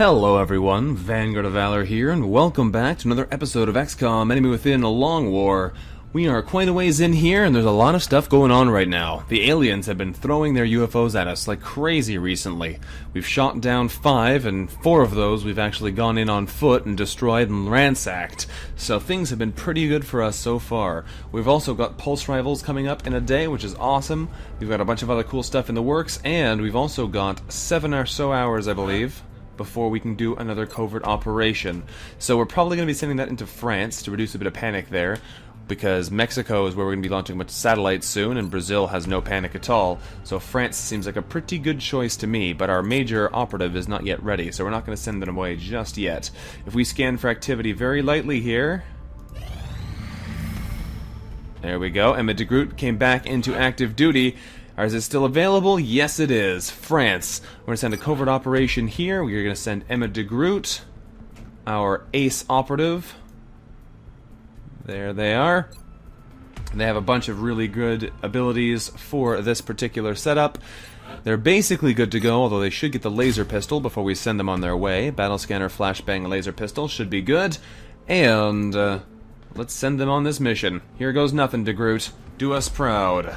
Hello everyone, VanguardOfValor here, and welcome back to another episode of XCOM Enemy Within: A Long War. We are quite a ways in here, and there's a lot of stuff going on right now. The aliens have been throwing their UFOs at us like crazy recently. We've shot down 5, and 4 of those we've actually gone in on foot and destroyed and ransacked. So things have been pretty good for us so far. We've also got pulse rifles coming up in a day, which is awesome. We've got a bunch of other cool stuff in the works, and we've also got 7 or so hours, I believe, before we can do another covert operation. So we're probably going to be sending that into France to reduce a bit of panic there, because Mexico is where we're going to be launching a bunch of satellites soon, and Brazil has no panic at all. So France seems like a pretty good choice to me, but our major operative is not yet ready, so we're not going to send them away just yet. If we scan for activity very lightly here... There we go. Emma de Groot came back into active duty. Is it still available? Yes, it is. France. We're going to send a covert operation here. We're going to send Emma de Groot, our ace operative. There they are. They have a bunch of really good abilities for this particular setup. They're basically good to go, although they should get the laser pistol before we send them on their way. Battle scanner, flashbang, laser pistol should be good. And let's send them on this mission. Here goes nothing, de Groot. Do us proud.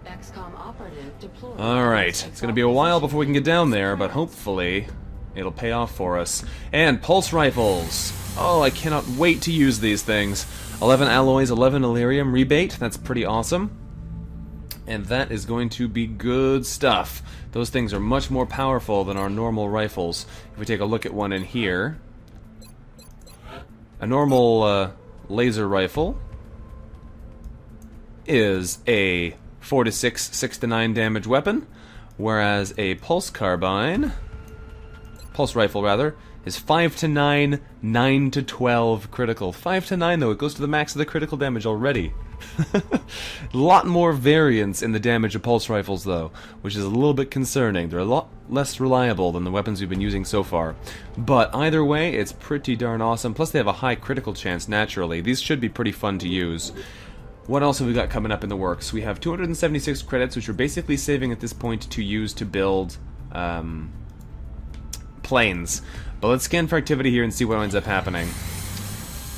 XCOM operative deployed. Alright, it's going to be a while before we can get down there, but hopefully it'll pay off for us. And pulse rifles! Oh, I cannot wait to use these things. 11 alloys, 11 Illyrium rebate, that's pretty awesome. And that is going to be good stuff. Those things are much more powerful than our normal rifles. If we take a look at one in here, a normal laser rifle is a 4 to 6, 6 to 9 damage weapon, whereas a pulse rifle rather, is 5 to 9, 9 to 12 critical. 5 to 9 though, it goes to the max of the critical damage already. A lot more variance in the damage of pulse rifles though, which is a little bit concerning. They're a lot less reliable than the weapons we've been using so far. But either way, it's pretty darn awesome. Plus they have a high critical chance naturally. These should be pretty fun to use. What else have we got coming up in the works? We have 276 credits, which we're basically saving at this point to use to build planes. But let's scan for activity here and see what ends up happening.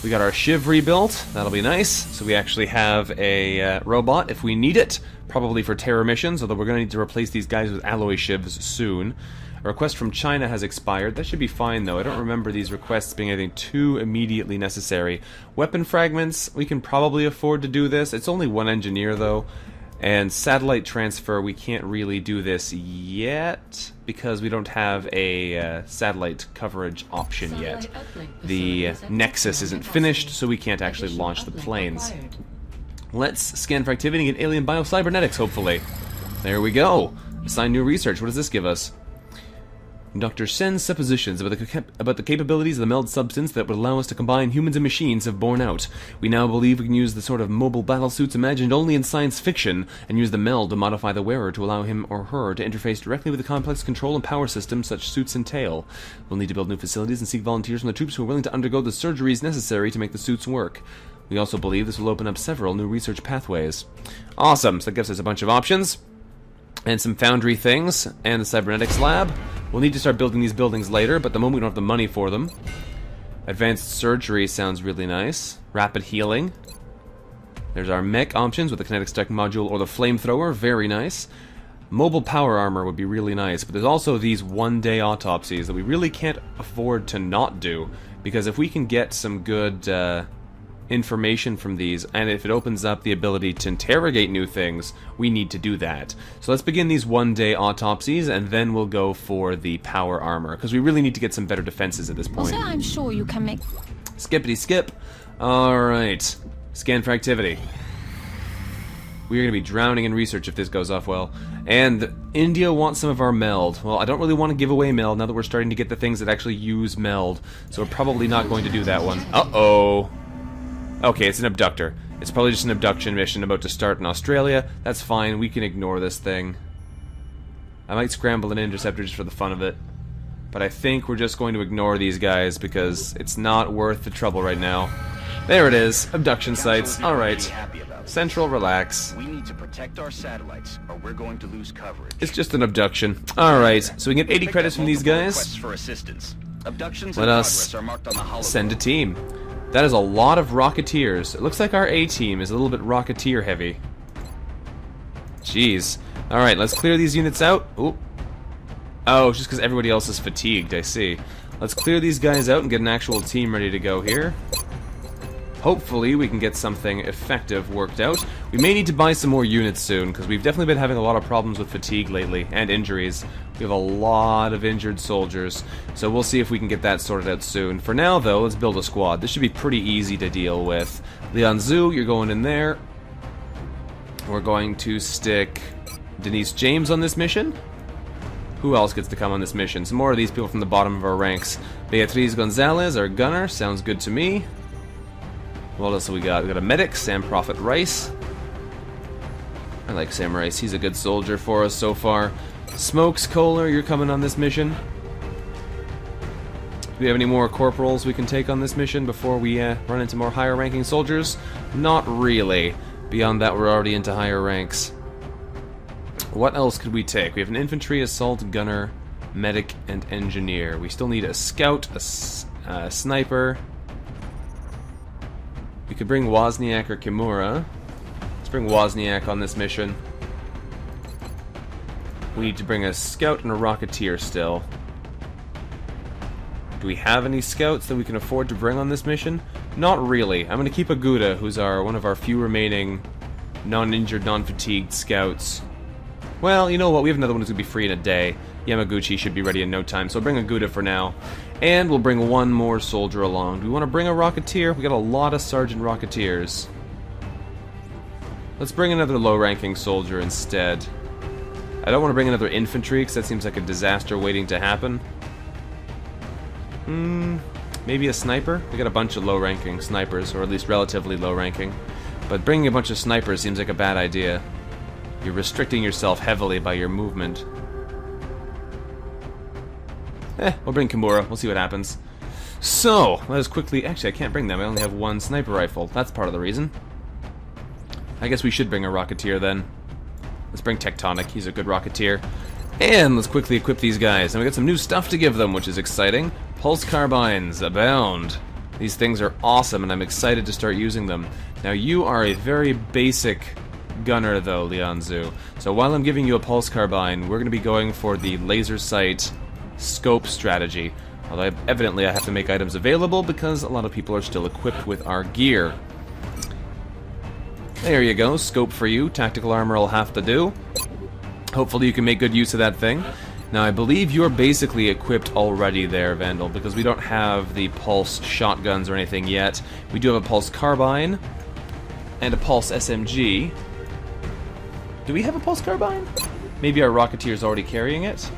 We got our Shiv rebuilt. That'll be nice. So we actually have a robot if we need it, probably for terror missions, although we're going to need to replace these guys with alloy Shivs soon. A request from China has expired. That should be fine, though. I don't remember these requests being anything too immediately necessary. Weapon fragments, we can probably afford to do this. It's only 1 engineer, though. And satellite transfer, we can't really do this yet, because we don't have a satellite coverage option yet. The Nexus isn't finished, so we can't actually launch the planes. Let's scan for activity and get alien biocybernetics, hopefully. There we go. Assign new research. What does this give us? Dr. Sen's suppositions about the capabilities of the meld substance that would allow us to combine humans and machines have borne out. We now believe we can use the sort of mobile battlesuits imagined only in science fiction, and use the meld to modify the wearer to allow him or her to interface directly with the complex control and power systems such suits entail. We'll need to build new facilities and seek volunteers from the troops who are willing to undergo the surgeries necessary to make the suits work. We also believe this will open up several new research pathways. Awesome, so that gives us a bunch of options. And some foundry things, and the cybernetics lab. We'll need to start building these buildings later, but at the moment we don't have the money for them. Advanced surgery sounds really nice. Rapid healing. There's our mech options with the kinetic strike module or the flamethrower, very nice. Mobile power armor would be really nice, but there's also these one-day autopsies that we really can't afford to not do, because if we can get some good information from these, and if it opens up the ability to interrogate new things, we need to do that. So let's begin these one-day autopsies, and then we'll go for the power armor, because we really need to get some better defenses at this point. Also, I'm sure you can make... Skippity skip. Alright. Scan for activity. We are going to be drowning in research if this goes off well. And India wants some of our meld. Well, I don't really want to give away meld now that we're starting to get the things that actually use meld, so we're probably not going to do that one. Uh-oh. Okay, it's an abductor. It's probably just an abduction mission about to start in Australia. That's fine, we can ignore this thing. I might scramble an interceptor just for the fun of it. But I think we're just going to ignore these guys because it's not worth the trouble right now. There it is. Abduction sites. Council will be Alright. pretty happy about this. Central, relax. We need to protect our satellites, or we're going to lose coverage. It's just an abduction. Alright, so we can get 80 Picked credits up from these multiple guys. requests for assistance. Abductions Let in us progress are marked on the hologram. send a team. That is a lot of Rocketeers. It looks like our A team is a little bit Rocketeer heavy. Jeez. Alright, let's clear these units out. Ooh. Oh, it's just because everybody else is fatigued, I see. Let's clear these guys out and get an actual team ready to go here. Hopefully we can get something effective worked out. We may need to buy some more units soon, because we've definitely been having a lot of problems with fatigue lately, and injuries. We have a lot of injured soldiers, so we'll see if we can get that sorted out soon. For now, though, let's build a squad. This should be pretty easy to deal with. Leon Zhu, you're going in there. We're going to stick Denise James on this mission. Who else gets to come on this mission? Some more of these people from the bottom of our ranks. Beatriz Gonzalez, our gunner, sounds good to me. What else have we got? We got a medic, Sam Prophet Rice. I like Sam Rice. He's a good soldier for us so far. Smokes Kohler, you're coming on this mission. Do we have any more corporals we can take on this mission before we run into more higher ranking soldiers? Not really. Beyond that, we're already into higher ranks. What else could we take? We have an infantry, assault, gunner, medic, and engineer. We still need a scout, a sniper. We could bring Wozniak or Kimura. Let's bring Wozniak on this mission. We need to bring a scout and a rocketeer still. Do we have any scouts that we can afford to bring on this mission? Not really. I'm going to keep Aguda, who's one of our few remaining non-injured, non-fatigued scouts. Well, you know what? We have another one who's going to be free in a day. Yamaguchi should be ready in no time, so I'll bring Aguda for now. And we'll bring one more soldier along. Do we want to bring a Rocketeer? We got a lot of Sergeant Rocketeers. Let's bring another low-ranking soldier instead. I don't want to bring another infantry, because that seems like a disaster waiting to happen. Maybe a sniper? We got a bunch of low-ranking snipers, or at least relatively low-ranking. But bringing a bunch of snipers seems like a bad idea. You're restricting yourself heavily by your movement. We'll bring Kimura. We'll see what happens. So, let us quickly... Actually, I can't bring them. I only have one sniper rifle. That's part of the reason. I guess we should bring a Rocketeer then. Let's bring Tectonic. He's a good Rocketeer. And let's quickly equip these guys. And we got some new stuff to give them, which is exciting. Pulse carbines abound. These things are awesome, and I'm excited to start using them. Now, you are a very basic gunner, though, Leon Zhu. So while I'm giving you a pulse carbine, we're going to be going for the laser sight scope strategy. Although evidently I have to make items available because a lot of people are still equipped with our gear. There you go, scope for you. Tactical armor will have to do. Hopefully you can make good use of that thing. Now I believe you're basically equipped already there, Vandal, because we don't have the pulse shotguns or anything yet. We do have a pulse carbine and a pulse SMG. Do we have a pulse carbine? Maybe our Rocketeer's already carrying it?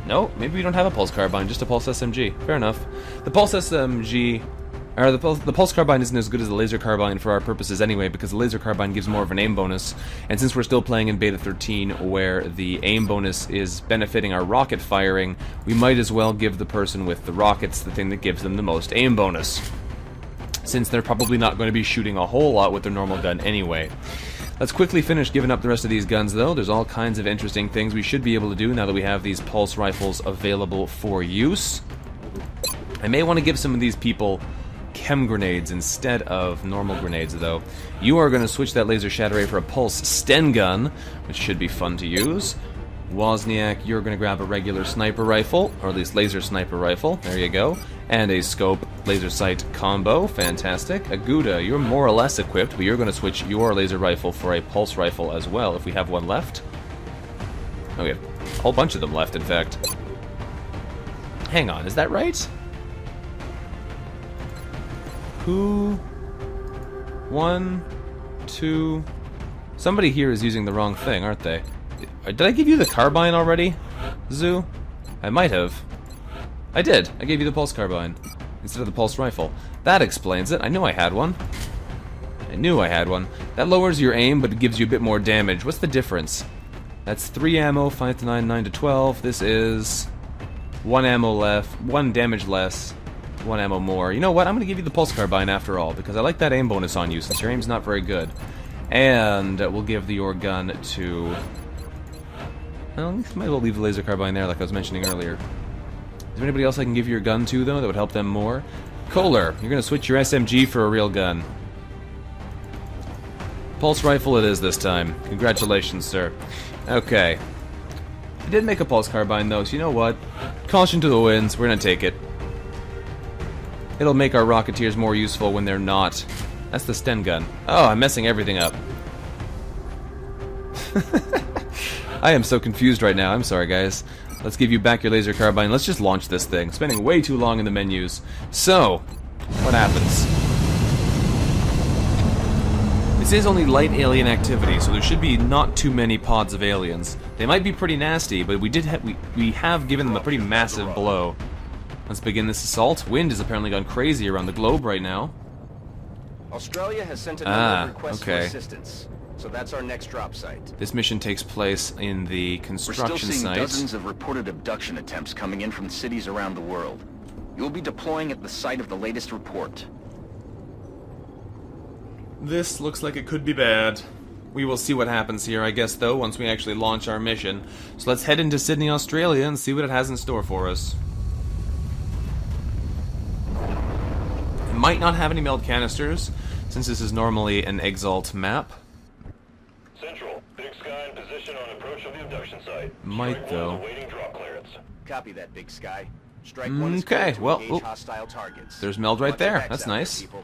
No, maybe we don't have a pulse carbine, just a pulse SMG. Fair enough. The pulse SMG, or the pulse carbine isn't as good as the laser carbine for our purposes anyway, because the laser carbine gives more of an aim bonus. And since we're still playing in Beta 13, where the aim bonus is benefiting our rocket firing, we might as well give the person with the rockets the thing that gives them the most aim bonus, since they're probably not going to be shooting a whole lot with their normal gun anyway. Let's quickly finish giving up the rest of these guns, though. There's all kinds of interesting things we should be able to do now that we have these pulse rifles available for use. I may want to give some of these people chem grenades instead of normal grenades, though. You are going to switch that laser shatter ray for a pulse Sten gun, which should be fun to use. Wozniak, you're going to grab a regular sniper rifle, or at least laser sniper rifle. There you go. And a scope laser sight combo. Fantastic. Aguda, you're more or less equipped, but you're going to switch your laser rifle for a pulse rifle as well, if we have one left. Oh, we have a whole bunch of them left, in fact. Hang on, is that right? Who? 1, 2... Somebody here is using the wrong thing, aren't they? Did I give you the carbine already, Zhu? I might have. I did. I gave you the pulse carbine instead of the pulse rifle. That explains it. I knew I had one. I knew I had one. That lowers your aim, but it gives you a bit more damage. What's the difference? That's 3 ammo, 5 to 9, 9 to 12. This is 1 ammo left, 1 damage less. 1 ammo more. You know what? I'm going to give you the pulse carbine after all, because I like that aim bonus on you, since your aim's not very good. And we'll give your gun to... Well, might as well leave the laser carbine there, like I was mentioning earlier. Is there anybody else I can give your gun to, though, that would help them more? Kohler, you're going to switch your SMG for a real gun. Pulse rifle it is this time. Congratulations, sir. Okay. I did make a pulse carbine, though, so you know what? Caution to the winds, we're going to take it. It'll make our Rocketeers more useful when they're not. That's the Sten gun. Oh, I'm messing everything up. I am so confused right now. I'm sorry, guys. Let's give you back your laser carbine. Let's just launch this thing. Spending way too long in the menus. So, what happens? This is only light alien activity, so there should be not too many pods of aliens. They might be pretty nasty, but we have given them a pretty massive blow. Let's begin this assault. Wind has apparently gone crazy around the globe right now. Australia has sent a number of requests for assistance, so that's our next drop site. This mission takes place in the We're construction still seeing site. dozens of reported abduction attempts coming in from cities around the world. You'll be deploying at the site of the latest report. This looks like it could be bad. We will see what happens here, I guess, though, once we actually launch our mission. So let's head into Sydney, Australia, and see what it has in store for us. It might not have any meld canisters, since this is normally an Exalt map. Central, Big Sky in position on approach of the abduction site. Might, Strike though. one is awaiting drop clearance. Copy that, Big Sky. Strike one is Okay, cleared to well, engage hostile targets. There's meld right Watch your there. backs That's out there, nice. people.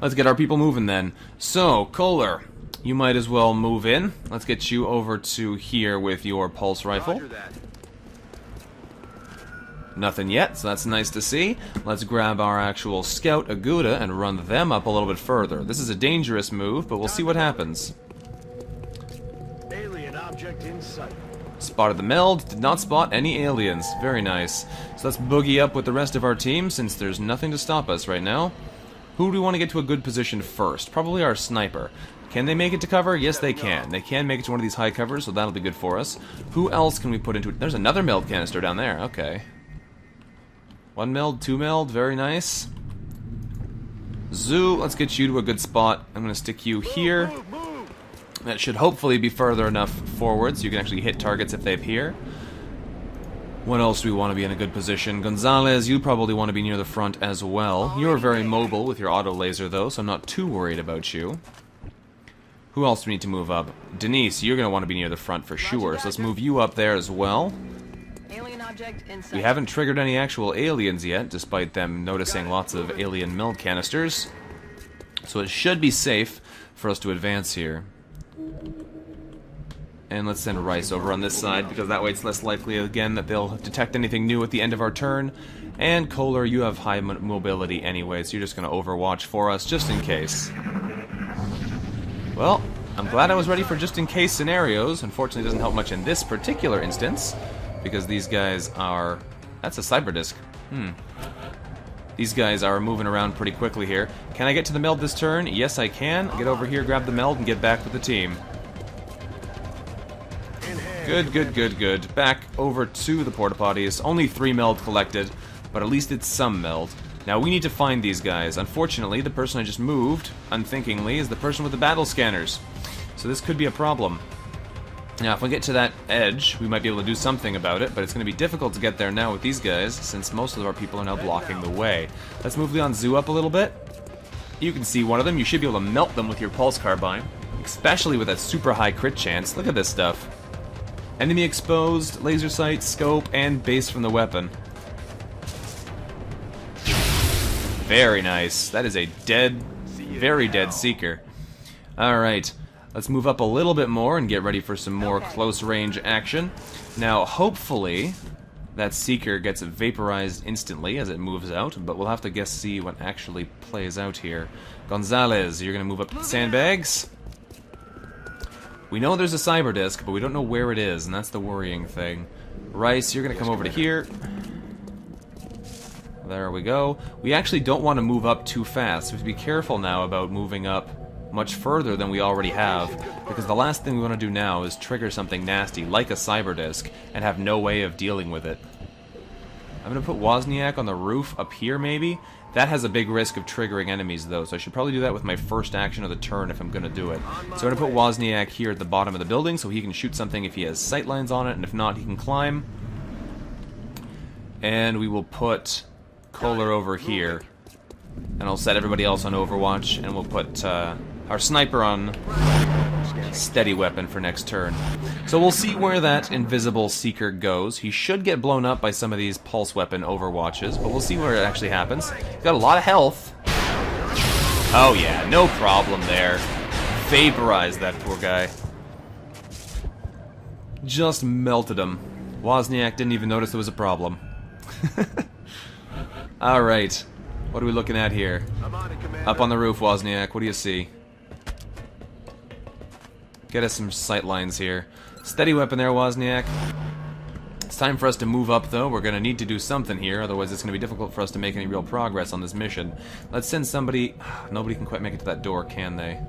Let's get our people moving then. So, Kohler, you might as well move in. Let's get you over to here with your pulse rifle. Roger that. Nothing yet, so that's nice to see. Let's grab our actual scout, Aguda, and run them up a little bit further. This is a dangerous move, but we'll see what happens. Alien object in sight. Spotted the meld, did not spot any aliens. Very nice. So let's boogie up with the rest of our team, since there's nothing to stop us right now. Who do we want to get to a good position first? Probably our sniper. Can they make it to cover? Yes, they can. They can make it to one of these high covers, so that'll be good for us. Who else can we put into it? There's another meld canister down there. Okay. 1 meld, 2 meld, very nice. Zoo, let's get you to a good spot. I'm going to stick you here. That should hopefully be further enough forward so you can actually hit targets if they appear. What else do we want to be in a good position? Gonzalez, you probably want to be near the front as well. You're very mobile with your auto laser, though, so I'm not too worried about you. Who else do we need to move up? Denise, you're going to want to be near the front for sure, so let's move you up there as well. Alien object in sight. We haven't triggered any actual aliens yet, despite them noticing lots of alien meld canisters. So it should be safe for us to advance here. And let's send Rice over on this side, because that way it's less likely, again, that they'll detect anything new at the end of our turn. And Kohler, you have high mobility anyway, so you're just going to overwatch for us, just in case. Well, I'm glad I was ready for just-in-case scenarios. Unfortunately, it doesn't help much in this particular instance, because these guys are... That's a cyber disc. These guys are moving around pretty quickly here. Can I get to the meld this turn? Yes, I can. Get over here, grab the meld, and get back with the team. Good, good, good, good. Back over to the porta potties. Only 3 meld collected, but at least it's some meld. Now we need to find these guys. Unfortunately, the person I just moved, unthinkingly, is the person with the battle scanners. So this could be a problem. Now, if we get to that edge, we might be able to do something about it, but it's going to be difficult to get there now with these guys, since most of our people are now blocking the way. Let's move Leon Zoo up a little bit. You can see one of them. You should be able to melt them with your pulse carbine, especially with that super high crit chance. Look at this stuff. Enemy exposed, laser sight, scope, and base from the weapon. Very nice. That is a dead, very dead Seeker. Alright, let's move up a little bit more and get ready for some more close-range action. Now, hopefully, that Seeker gets vaporized instantly as it moves out, but we'll have to see what actually plays out here. Gonzalez, you're going to move up to the sandbags. We know there's a cyber disc, but we don't know where it is, and that's the worrying thing. Rice, you're going to come over to here. There we go. We actually don't want to move up too fast. We have to be careful now about moving up much further than we already have, because the last thing we want to do now is trigger something nasty, like a cyber disc, and have no way of dealing with it. I'm going to put Wozniak on the roof up here, maybe. That has a big risk of triggering enemies, though, so I should probably do that with my first action of the turn if I'm going to do it. So I'm going to put Wozniak here at the bottom of the building so he can shoot something if he has sightlines on it, and if not, he can climb. And we will put Kohler over here. And I'll set everybody else on Overwatch, and we'll put our sniper on steady weapon for next turn. So we'll see where that invisible seeker goes. He should get blown up by some of these pulse weapon Overwatches, but we'll see where it actually happens. He's got a lot of health. Oh yeah, no problem there. Vaporized that poor guy. Just melted him. Wozniak didn't even notice there was a problem. Alright. What are we looking at here? Up on the roof, Wozniak. What do you see? Get us some sight lines here. Steady weapon there, Wozniak. It's time for us to move up, though. We're going to need to do something here, otherwise it's going to be difficult for us to make any real progress on this mission. Let's send somebody... Nobody can quite make it to that door, can they?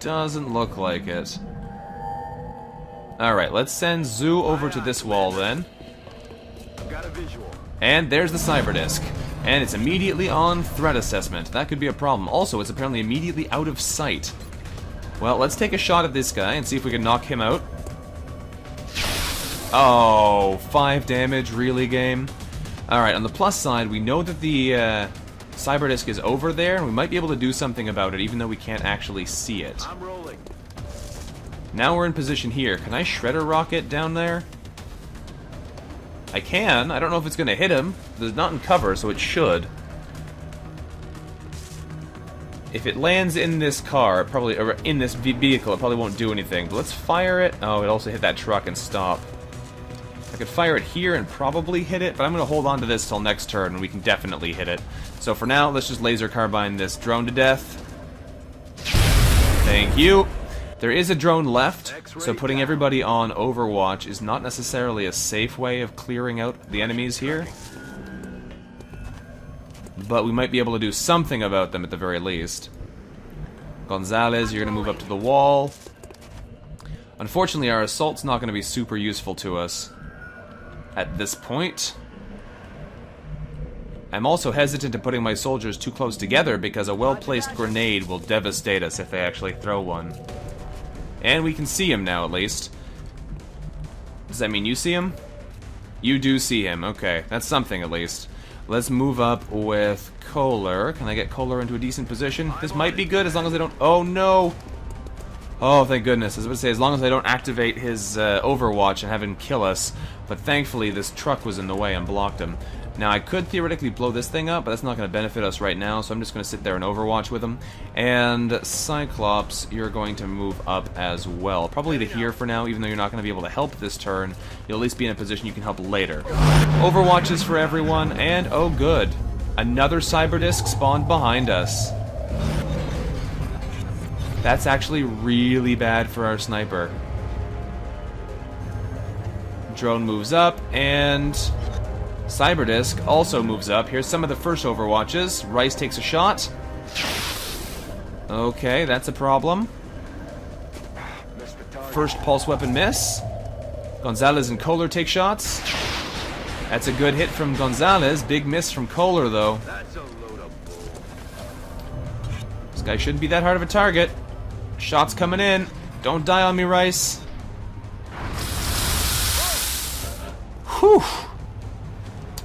Doesn't look like it. Alright, let's send Zoo over to this wall, then. And there's the cyber disc. And it's immediately on threat assessment. That could be a problem. Also, it's apparently immediately out of sight. Well, let's take a shot at this guy and see if we can knock him out. Oh, 5 damage, really, game? Alright, on the plus side, we know that the cyber disc is over there, and we might be able to do something about it, even though we can't actually see it. I'm rolling. Now we're in position here. Can I shredder rocket down there? I can. I don't know if it's going to hit him. It's not in cover, so it should. If it lands in this car, probably, or in this vehicle, it probably won't do anything. But let's fire it. Oh, it also hit that truck and stop. I could fire it here and probably hit it, but I'm going to hold on to this till next turn, and we can definitely hit it. So for now, let's just laser carbine this drone to death. Thank you. There is a drone left, so putting everybody on Overwatch is not necessarily a safe way of clearing out the enemies here. But we might be able to do something about them at the very least. Gonzalez, you're going to move up to the wall. Unfortunately, our assault's not going to be super useful to us at this point. I'm also hesitant to putting my soldiers too close together because a well-placed grenade will devastate us if they actually throw one. And we can see him now, at least. Does that mean you see him? You do see him. Okay, that's something, at least. Let's move up with Kohler. Can I get Kohler into a decent position? This might be good as long as I don't... Oh, no! Oh, thank goodness. I was about to say, as long as I don't activate his Overwatch and have him kill us. But thankfully, this truck was in the way and blocked him. Now, I could theoretically blow this thing up, but that's not going to benefit us right now, so I'm just going to sit there and Overwatch with him. And Cyclops, you're going to move up as well. Probably to here for now, even though you're not going to be able to help this turn. You'll at least be in a position you can help later. Overwatches for everyone, and oh good. Another cyber disc spawned behind us. That's actually really bad for our sniper. Drone moves up, and... Cyberdisc also moves up. Here's some of the first Overwatches. Rice takes a shot. Okay, that's a problem. First pulse weapon miss. Gonzalez and Kohler take shots. That's a good hit from Gonzalez. Big miss from Kohler, though. This guy shouldn't be that hard of a target. Shots coming in. Don't die on me, Rice. Whew.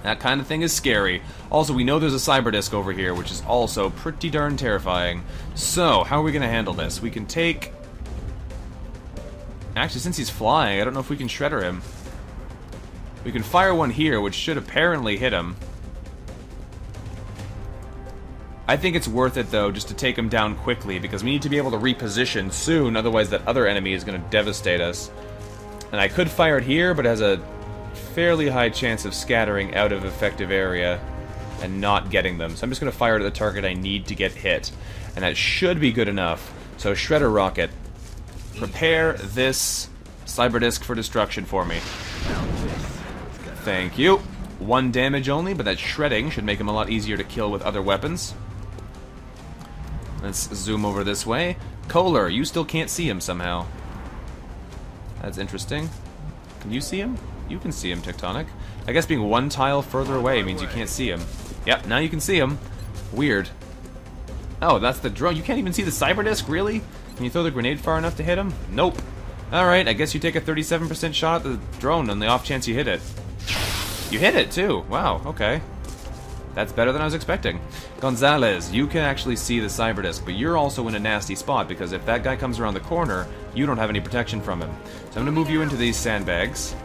That kind of thing is scary. Also, we know there's a cyber disc over here, which is also pretty darn terrifying. So, how are we going to handle this? We can take... Actually, since he's flying, I don't know if we can shredder him. We can fire one here, which should apparently hit him. I think it's worth it, though, just to take him down quickly, because we need to be able to reposition soon, otherwise that other enemy is going to devastate us. And I could fire it here, but it has a fairly high chance of scattering out of effective area and not getting them. So I'm just going to fire it at the target I need to get hit. And that should be good enough. So Shredder Rocket, prepare this cyber disc for destruction for me. Thank you. 1 damage only, but that shredding should make him a lot easier to kill with other weapons. Let's zoom over this way. Kohler, you still can't see him somehow. That's interesting. Can you see him? You can see him, Tectonic. I guess being one tile further away means you can't see him. Yep, now you can see him. Weird. Oh, that's the drone. You can't even see the cyber disc, really? Can you throw the grenade far enough to hit him? Nope. Alright, I guess you take a 37% shot at the drone on the off chance you hit it. You hit it, too. Wow, okay. That's better than I was expecting. Gonzalez, you can actually see the cyber disc, but you're also in a nasty spot, because if that guy comes around the corner, you don't have any protection from him. So I'm going to move you into these sandbags.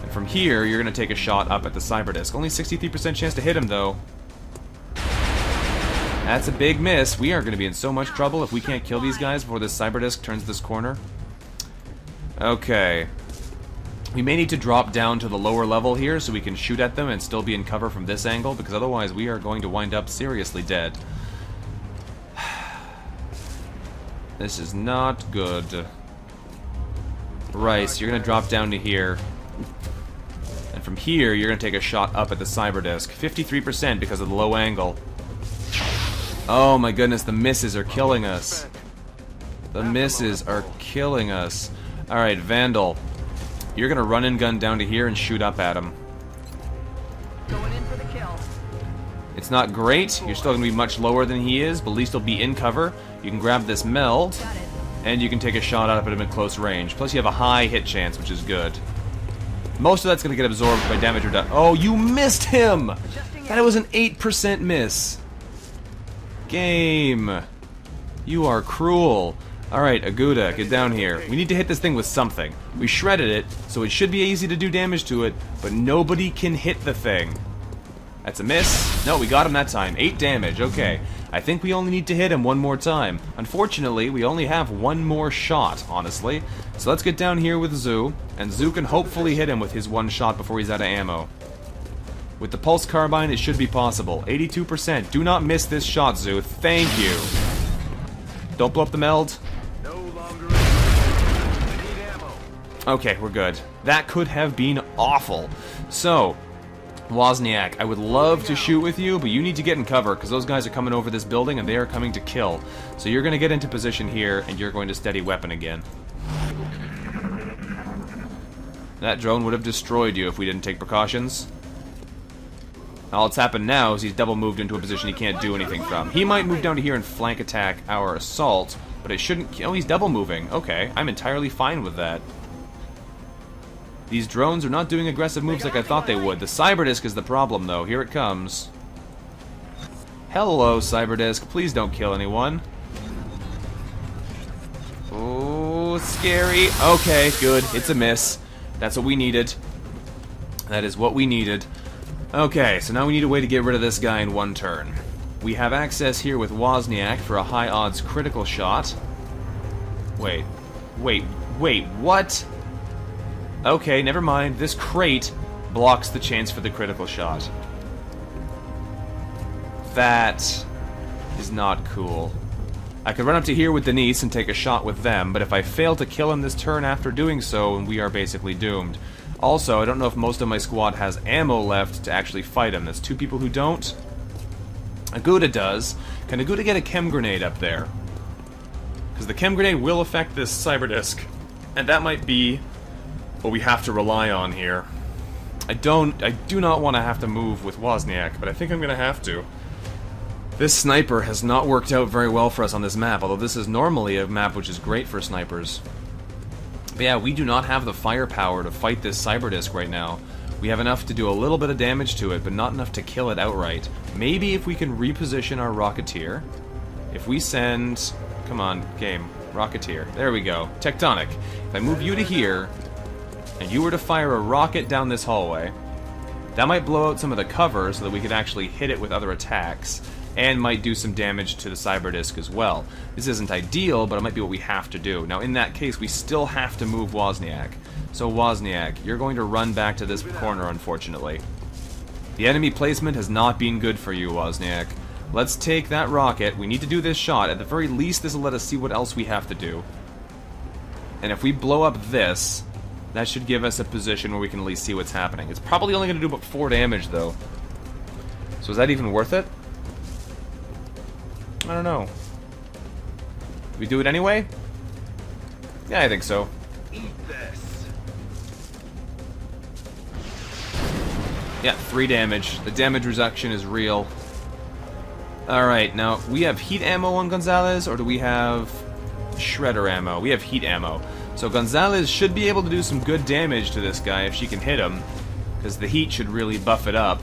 And from here, you're going to take a shot up at the cyber disc. Only 63% chance to hit him, though. That's a big miss. We are going to be in so much trouble if we can't kill these guys before this cyber disc turns this corner. Okay. We may need to drop down to the lower level here so we can shoot at them and still be in cover from this angle, because otherwise we are going to wind up seriously dead. This is not good. Right, so you're going to drop down to here. And from here, you're going to take a shot up at the cyber disc. 53% because of the low angle. Oh my goodness, the misses are killing us. The misses are killing us. Alright, Vandal. You're gonna run and gun down to here and shoot up at him. Going in for the kill. It's not great. You're still gonna be much lower than he is, but at least he'll be in cover. You can grab this meld, Got it. and you can take a shot at him at close range. Plus you have a high hit chance, which is good. Most of that's gonna get absorbed by damage reduction. Oh, you missed him! That was an 8% miss. Game. You are cruel. Alright, Aguda, get down here. We need to hit this thing with something. We shredded it, so it should be easy to do damage to it, but nobody can hit the thing. That's a miss. No, we got him that time. 8 damage, okay. I think we only need to hit him one more time. Unfortunately, we only have one more shot, honestly. So let's get down here with Zoo, and Zoo can hopefully hit him with his one shot before he's out of ammo. With the pulse carbine, it should be possible. 82%. Do not miss this shot, Zoo. Thank you. Don't blow up the meld. Okay, we're good. That could have been awful. So, Wozniak, I would love to shoot with you, but you need to get in cover, because those guys are coming over this building, and they are coming to kill. So you're going to get into position here, and you're going to steady weapon again. That drone would have destroyed you if we didn't take precautions. All that's happened now is he's double moved into a position he can't do anything from. He might move down to here and flank attack our assault, but it shouldn't... Oh, he's double moving. Okay, I'm entirely fine with that. These drones are not doing aggressive moves like I thought they would. The Cyberdisc is the problem, though. Here it comes. Hello, Cyberdisc. Please don't kill anyone. Oh, scary. Okay, good. It's a miss. That's what we needed. That is what we needed. Okay, so now we need a way to get rid of this guy in one turn. We have access here with Wozniak for a high odds critical shot. Wait, what? Okay, never mind. This crate blocks the chance for the critical shot. That is not cool. I could run up to here with Denise and take a shot with them, but if I fail to kill him this turn after doing so, we are basically doomed. Also, I don't know if most of my squad has ammo left to actually fight him. There's 2 people who don't. Aguda does. Can Aguda get a chem grenade up there? Because the chem grenade will affect this Cyberdisc, and that might be what we have to rely on here. I do not want to have to move with Wozniak, but I think I'm going to have to. This sniper has not worked out very well for us on this map, although this is normally a map which is great for snipers. But yeah, we do not have the firepower to fight this Cyberdisc right now. We have enough to do a little bit of damage to it, but not enough to kill it outright. Maybe if we can reposition our Rocketeer. If we send... Come on, game. Rocketeer. There we go. Tectonic. If I move you to here, and you were to fire a rocket down this hallway, that might blow out some of the cover so that we could actually hit it with other attacks, and might do some damage to the Cyberdisc as well. This isn't ideal, but it might be what we have to do. Now, in that case, we still have to move Wozniak. So, Wozniak, you're going to run back to this corner, unfortunately. The enemy placement has not been good for you, Wozniak. Let's take that rocket. We need to do this shot. At the very least, this will let us see what else we have to do. And if we blow up this, that should give us a position where we can at least see what's happening. It's probably only going to do about 4 damage, though. So is that even worth it? I don't know. Do we do it anyway? Yeah, I think so. Eat this. Yeah, 3 damage. The damage reduction is real. Alright, now, we have heat ammo on Gonzalez, or do we have shredder ammo? We have heat ammo. So Gonzalez should be able to do some good damage to this guy if she can hit him, because the heat should really buff it up.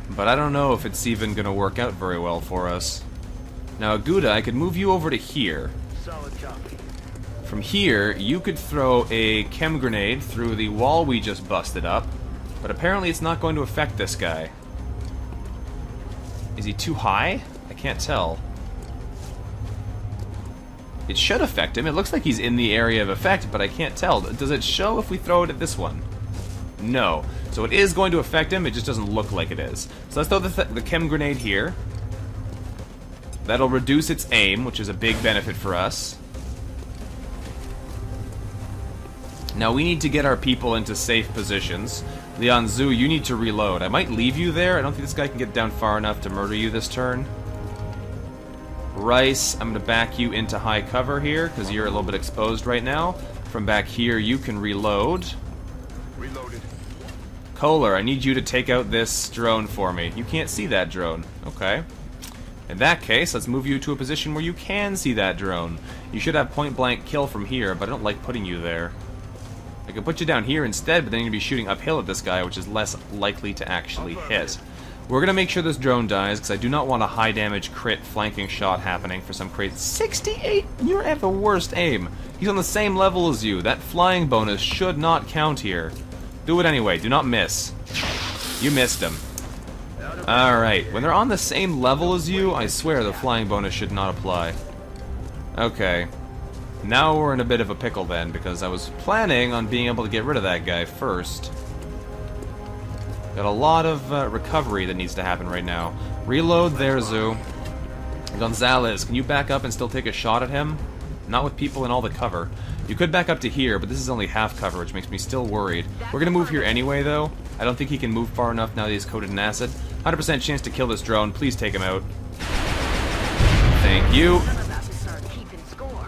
But I don't know if it's even going to work out very well for us. Now, Aguda, I could move you over to here. Solid copy. From here, you could throw a chem grenade through the wall we just busted up, but apparently it's not going to affect this guy. Is he too high? I can't tell. It should affect him. It looks like he's in the area of effect, but I can't tell. Does it show if we throw it at this one? No. So it is going to affect him, it just doesn't look like it is. So let's throw the chem grenade here. That'll reduce its aim, which is a big benefit for us. Now we need to get our people into safe positions. Leon Zhu, you need to reload. I might leave you there. I don't think this guy can get down far enough to murder you this turn. Rice, I'm going to back you into high cover here, because you're a little bit exposed right now. From back here, you can reload. Reloaded. Kohler, I need you to take out this drone for me. You can't see that drone. Okay. In that case, let's move you to a position where you can see that drone. You should have point-blank kill from here, but I don't like putting you there. I could put you down here instead, but then you're going to be shooting uphill at this guy, which is less likely to actually hit. We're going to make sure this drone dies, because I do not want a high-damage crit flanking shot happening for some crazy... 68! You have the worst aim. He's on the same level as you. That flying bonus should not count here. Do it anyway. Do not miss. You missed him. Alright. When they're on the same level as you, I swear the flying bonus should not apply. Okay. Now we're in a bit of a pickle then, because I was planning on being able to get rid of that guy first. Got a lot of recovery that needs to happen right now. Reload there, Zoo. Gonzalez, can you back up and still take a shot at him? Not with people in all the cover. You could back up to here, but this is only half cover, which makes me still worried. We're gonna move here anyway, though. I don't think he can move far enough now that he's coated in acid. 100% chance to kill this drone. Please take him out. Thank you.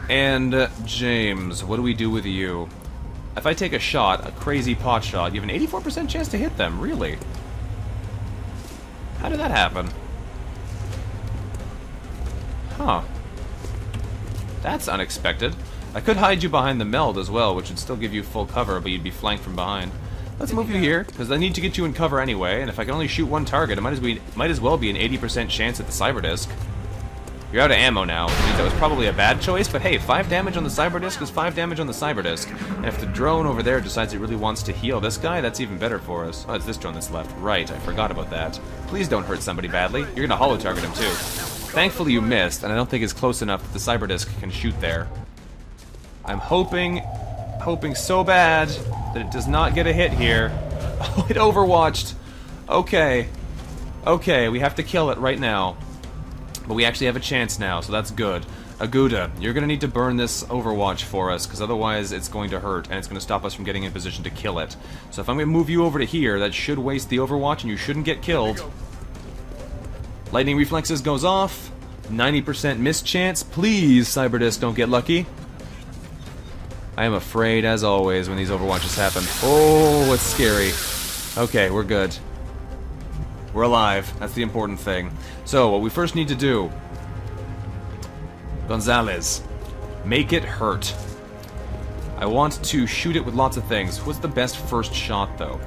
And, James, what do we do with you? If I take a shot, a crazy pot shot, you have an 84% chance to hit them, really? How did that happen? Huh. That's unexpected. I could hide you behind the meld as well, which would still give you full cover, but you'd be flanked from behind. Let's move you here, because I need to get you in cover anyway, and if I can only shoot one target, it might as well be an 80% chance at the cyber disc. You're out of ammo now, which means that was probably a bad choice, but hey, 5 damage on the cyber disc is 5 damage on the cyber disc. And if the drone over there decides it really wants to heal this guy, that's even better for us. Oh, it's this drone that's left. Right, I forgot about that. Please don't hurt somebody badly. You're gonna holo target him too. Thankfully you missed, and I don't think it's close enough that the cyber disc can shoot there. I'm hoping so bad that it does not get a hit here. Oh, it overwatched. Okay. Okay, we have to kill it right now. But we actually have a chance now, so that's good. Aguda, you're going to need to burn this Overwatch for us, because otherwise it's going to hurt, and it's going to stop us from getting in position to kill it. So if I'm going to move you over to here, that should waste the Overwatch, and you shouldn't get killed. Lightning Reflexes goes off. 90% miss chance. Please, Cyberdisc, don't get lucky. I am afraid, as always, when these Overwatches happen. Oh, it's scary. Okay, we're good. We're alive. That's the important thing. So, what we first need to do... Gonzalez. Make it hurt. I want to shoot it with lots of things. What's the best first shot, though?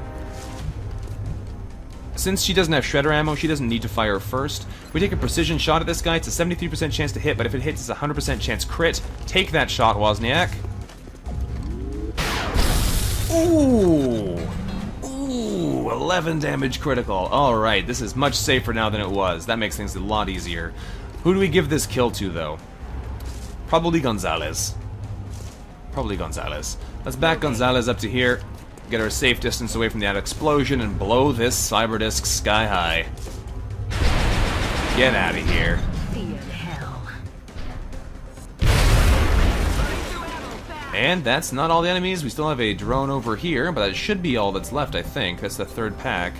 Since she doesn't have shredder ammo, she doesn't need to fire first. If we take a precision shot at this guy, it's a 73% chance to hit, but if it hits, it's a 100% chance crit. Take that shot, Wozniak. Ooh! 11 damage critical. Alright, this is much safer now than it was. That makes things a lot easier. Who do we give this kill to, though? Probably Gonzalez. Probably Gonzalez. Let's back Gonzalez up to here, get her a safe distance away from that explosion, and blow this cyber disc sky high. Get out of here. And that's not all the enemies. We still have a drone over here, but that should be all that's left, I think. That's the third pack.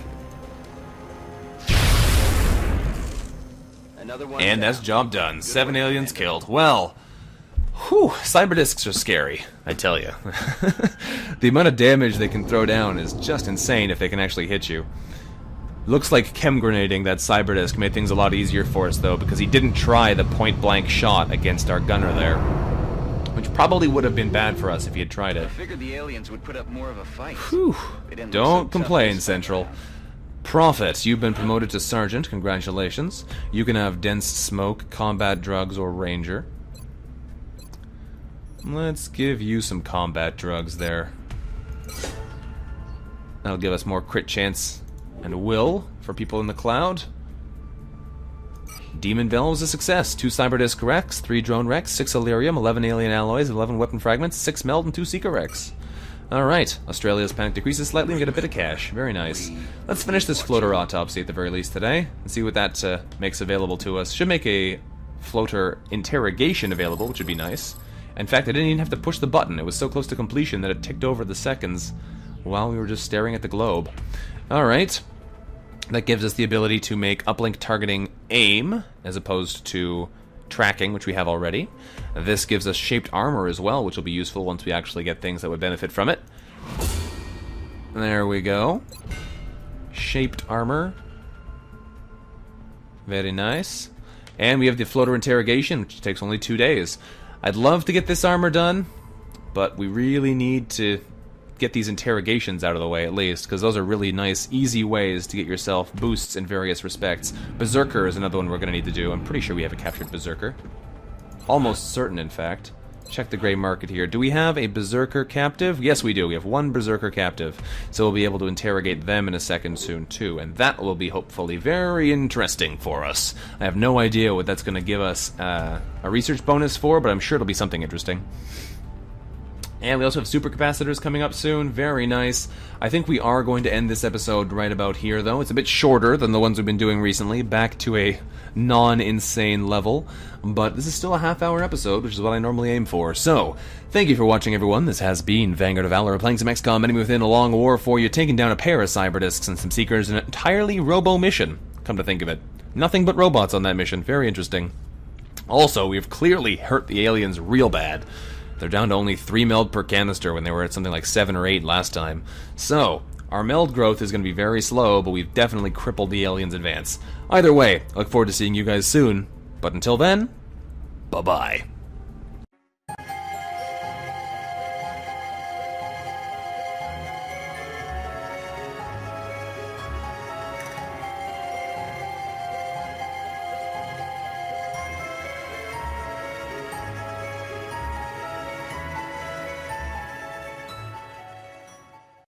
Another one And that's job done. 7 aliens killed. Well, Whew, cyber discs are scary, I tell you. The amount of damage they can throw down is just insane if they can actually hit you. Looks like chem grenading that cyber disc made things a lot easier for us, though, because he didn't try the point-blank shot against our gunner there. Which probably would have been bad for us if he had tried it. I figured the aliens would put up more of a fight. Whew. They didn't look Don't so complain, tough. Central. Prophet, you've been promoted to Sergeant. Congratulations. You can have Dense Smoke, Combat Drugs, or Ranger. Let's give you some combat drugs there. That'll give us more crit chance and will for people in the cloud. Demon Bell was a success. 2 Cyberdisc Rex, 3 Drone Rex, 6 Illyrium, 11 Alien Alloys, 11 Weapon Fragments, 6 Meld, and 2 Seeker Rex. Alright, Australia's panic decreases slightly and we get a bit of cash. Very nice. Let's finish this floater autopsy at the very least today and see what that makes available to us. Should make a floater interrogation available, which would be nice. In fact, I didn't even have to push the button. It was so close to completion that it ticked over the seconds while we were just staring at the globe. Alright. That gives us the ability to make uplink targeting aim, as opposed to tracking, which we have already. This gives us shaped armor as well, which will be useful once we actually get things that would benefit from it. There we go. Shaped armor. Very nice. And we have the floater interrogation, which takes only 2 days. I'd love to get this armor done, but we really need to get these interrogations out of the way at least, because those are really nice, easy ways to get yourself boosts in various respects. Berserker is another one we're going to need to do. I'm pretty sure we have a captured Berserker. Almost certain, in fact. Check the gray market here. Do we have a Berserker captive? Yes, we do. We have 1 Berserker captive. So we'll be able to interrogate them in a second soon, too. And that will be hopefully very interesting for us. I have no idea what that's going to give us a research bonus for, but I'm sure it'll be something interesting. And we also have supercapacitors coming up soon. Very nice. I think we are going to end this episode right about here, though. It's a bit shorter than the ones we've been doing recently, back to a non-insane level. But this is still a half-hour episode, which is what I normally aim for. So, thank you for watching, everyone. This has been Vanguard of Valor, playing some XCOM Enemy Within a long war for you, taking down a pair of cyberdiscs and some seekers in an entirely robo mission, come to think of it. Nothing but robots on that mission. Very interesting. Also, we've clearly hurt the aliens real bad. They're down to only 3 meld per canister when they were at something like 7 or 8 last time. So, our meld growth is going to be very slow, but we've definitely crippled the aliens' advance. Either way, I look forward to seeing you guys soon. But until then, bye-bye.